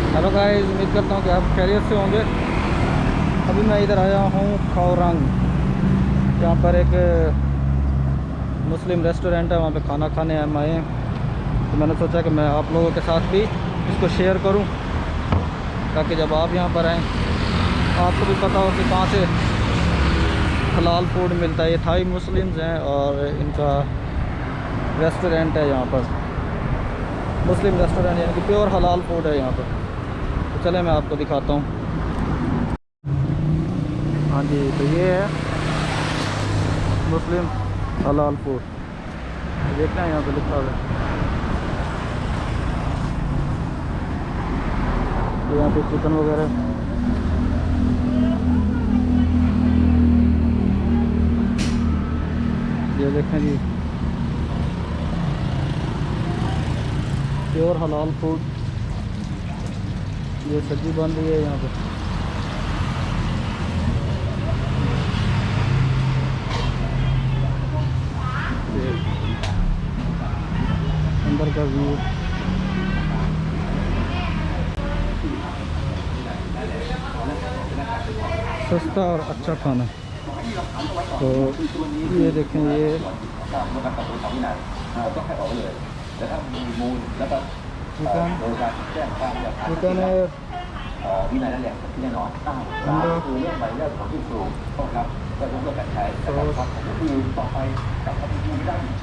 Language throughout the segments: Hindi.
हेलो गाइस, उम्मीद करता हूँ कि आप खैरियत से होंगे। अभी मैं इधर आया हूँ खौरंग। यहाँ पर एक मुस्लिम रेस्टोरेंट है, वहाँ पे खाना खाने हम आए हैं। तो मैंने सोचा कि मैं आप लोगों के साथ भी इसको शेयर करूँ, ताकि जब आप यहाँ पर आएँ आपको भी पता हो कि कहाँ से हलाल फूड मिलता है। ये थाई मुस्लिम्स हैं और इनका रेस्टोरेंट है यहाँ पर, मुस्लिम रेस्टोरेंट, यानी कि प्योर हलाल फूड है यहाँ पर। तो चले मैं आपको दिखाता हूँ। हाँ जी, तो ये है मुस्लिम हलाल फूड। देखना है यहाँ पे लिखा हुआ है। तो यहाँ पे चिकन वगैरह, ये देखें जी, प्योर हलाल फूड। ये सब्जी बन रही है यहाँ पे। अंदर का व्यू, सस्ता और अच्छा खाना। तो ये देखें, ये चिकन, चिकन है, अंडा,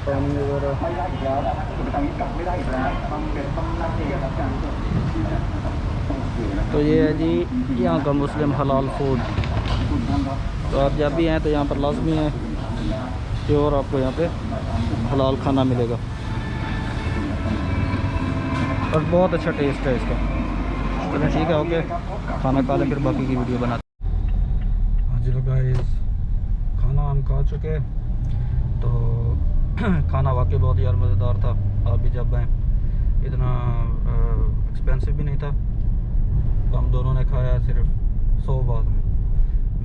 पानी वगैरह। तो ये है जी यहाँ का मुस्लिम हलाल फूड। तो आप जब भी आएँ तो यहाँ पर लाजमी है प्योर आपको यहाँ पे हलाल खाना मिलेगा, और बहुत अच्छा टेस्ट है इसका। चलो ठीक है, ओके, खाना खा लें फिर बाकी की वीडियो बनाते। हाँ जी, तो गाइस खाना हम खा चुके। तो खाना वाकई बहुत यार मज़ेदार था। आप भी जब आएँ, इतना एक्सपेंसिव भी नहीं था। तो हम दोनों ने खाया सिर्फ 100 बात में,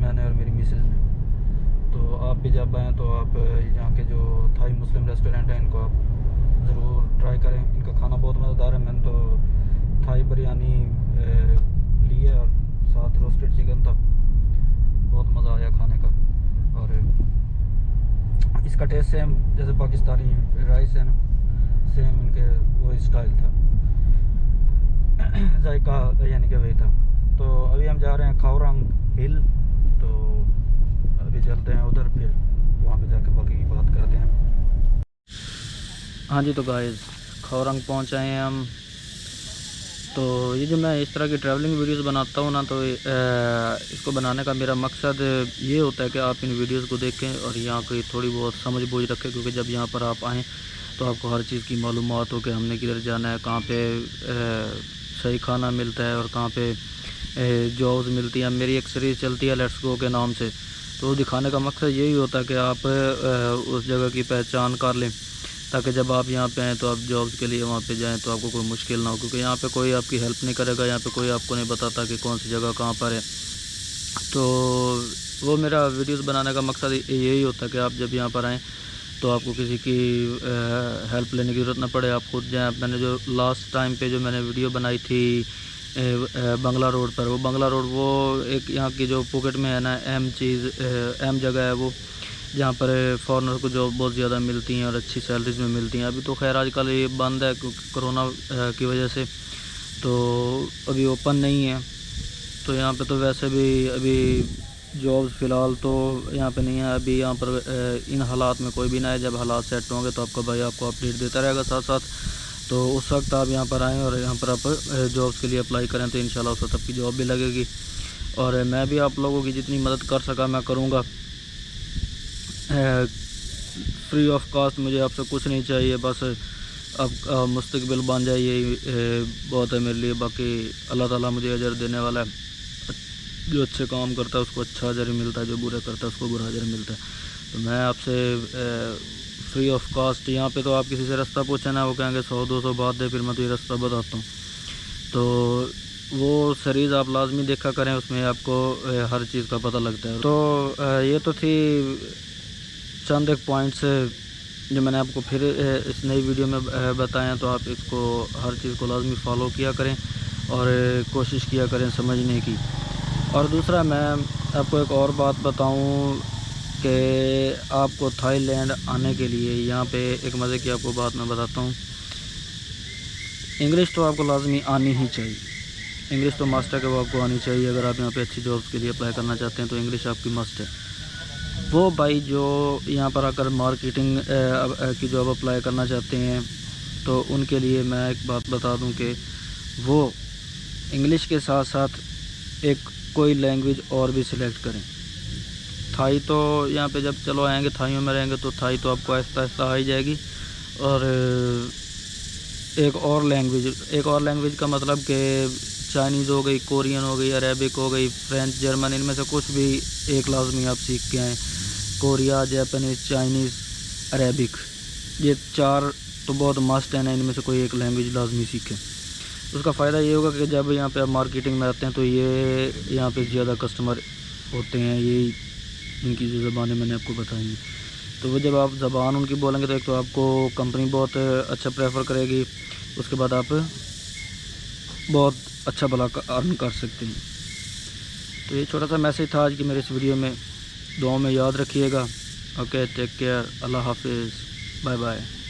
मैंने और मेरी मिसेज़ ने। तो आप भी जब आएँ तो आप यहाँ के जो थाई मुस्लिम रेस्टोरेंट हैं इनको आप ज़रूर ट्राई करें। इनका खाना बहुत मज़ेदार है। मैंने तो थाई बिरयानी ली है और साथ रोस्टेड चिकन था। बहुत मज़ा आया खाने का। और इसका टेस्ट सेम जैसे पाकिस्तानी राइस है ना, सेम इनके वही स्टाइल था, जायका यानी कि वही था। तो अभी हम जा रहे हैं खौरंग हिल। तो अभी चलते हैं उधर, फिर वहाँ पे जाके बाकी की बात करते हैं। हाँ जी, तो गाइस खौरंग पहुँच आए हैं हम। तो ये जो मैं इस तरह की ट्रैवलिंग वीडियोस बनाता हूँ ना, तो इसको बनाने का मेरा मकसद ये होता है कि आप इन वीडियोस को देखें और यहाँ की थोड़ी बहुत समझ बूझ रखें। क्योंकि जब यहाँ पर आप आएँ तो आपको हर चीज़ की मालूमात हो कि हमने किधर जाना है, कहाँ पे सही खाना मिलता है और कहाँ पे जॉब्स मिलती हैं। मेरी एक सीरीज़ चलती है लेट्स गो के नाम से। तो दिखाने का मकसद यही होता है कि आप उस जगह की पहचान कर लें, ताकि जब आप यहाँ पे आएँ तो आप जॉब्स के लिए वहाँ पे जाएँ तो आपको कोई मुश्किल ना हो। क्योंकि यहाँ पे कोई आपकी हेल्प नहीं करेगा, यहाँ पे कोई आपको नहीं बताता कि कौन सी जगह कहाँ पर है। तो वो मेरा वीडियोस बनाने का मकसद यही होता है कि आप जब यहाँ पर आएँ तो आपको किसी की हेल्प लेने की ज़रूरत ना पड़े, आप खुद जाएँ। मैंने जो लास्ट टाइम पे जो मैंने वीडियो बनाई थी बंगला रोड पर, वो बंगला रोड वो एक यहाँ की जो पॉकेट में है ना, अहम जगह है वो, जहाँ पर फॉरेनर को जॉब बहुत ज़्यादा मिलती हैं और अच्छी सैलरीज में मिलती हैं। अभी तो खैर आजकल ये बंद है क्योंकि कोरोना की वजह से, तो अभी ओपन नहीं है। तो यहाँ पे तो वैसे भी अभी जॉब्स फ़िलहाल तो यहाँ पे नहीं है। अभी यहाँ पर इन हालात में कोई भी ना है। जब हालात सेट होंगे तो आपका भाई आपको अपडेट देता रहेगा साथ साथ। तो उस वक्त आप यहाँ पर आएँ और यहाँ पर आप जॉब्स के लिए अप्लाई करें तो इंशाल्लाह उस वक्त आपकी जॉब भी लगेगी। और मैं भी आप लोगों की जितनी मदद कर सका मैं करूँगा। फ्री ऑफ कॉस्ट, मुझे आपसे कुछ नहीं चाहिए, बस अब मुस्तकबिल बन जाए, यही बहुत है मेरे लिए। बाकी अल्लाह ताला मुझे अजर देने वाला है। जो अच्छे काम करता है उसको अच्छा अजर मिलता है, जो बुरे करता है उसको बुरा अजर मिलता है। तो मैं आपसे फ्री ऑफ कॉस्ट, यहाँ पे तो आप किसी से रास्ता पूछे ना, वो कहेंगे 100-200 बात दे फिर मैं तुझे रास्ता बताता हूँ। तो वो सीरीज़ आप लाजमी देखा करें, उसमें आपको हर चीज़ का पता लगता है। तो ये तो थी चंद एक पॉइंट्स जो मैंने आपको फिर इस नई वीडियो में बताएं। तो आप इसको हर चीज़ को लाजमी फॉलो किया करें और कोशिश किया करें समझने की। और दूसरा मैं आपको एक और बात बताऊं कि आपको थाईलैंड आने के लिए यहाँ पे एक मज़े की आपको बात मैं बताता हूँ। इंग्लिश तो आपको लाजमी आनी ही चाहिए, इंग्लिश तो मस्ट है कि वो आपको आनी चाहिए। अगर आप यहाँ पे अच्छी जॉब्स के लिए अप्लाई करना चाहते हैं तो इंग्लिश आपकी मस्ट है। वो भाई जो यहाँ पर आकर मार्केटिंग की जॉब अप्लाई करना चाहते हैं तो उनके लिए मैं एक बात बता दूं कि वो इंग्लिश के साथ साथ एक कोई लैंग्वेज और भी सिलेक्ट करें। थाई तो यहाँ पे जब चलो आएंगे, थाइयों में रहेंगे तो थाई तो आपको आहिस्ता आहिस्ता आ ही जाएगी। और एक और लैंग्वेज का मतलब कि चाइनीज़ हो गई, कोरियन हो गई, अरेबिक हो गई, फ्रेंच, जर्मन, इनमें से कुछ भी एक लाजमी आप सीख के आएँ। कोरिया, जापानीज़, चाइनीज़, अरेबिक, ये 4 तो बहुत मस्ट है ना, इनमें से कोई एक लैंग्वेज लाजमी सीखें। उसका फ़ायदा ये होगा कि जब यहाँ पे आप मार्केटिंग में आते हैं तो ये यहाँ पे ज़्यादा कस्टमर होते हैं, यही इनकी जो ज़बानें मैंने आपको बताई हैं। तो वो जब आप ज़बान उनकी बोलेंगे तो एक तो आपको कंपनी बहुत अच्छा प्रेफर करेगी, उसके बाद आप बहुत अच्छा भला अर्न कर सकते हैं। तो ये छोटा सा मैसेज था आज की मेरे इस वीडियो में, दुआ में याद रखिएगा। ओके, टेक केयर, अल्लाह हाफिज़, बाय बाय।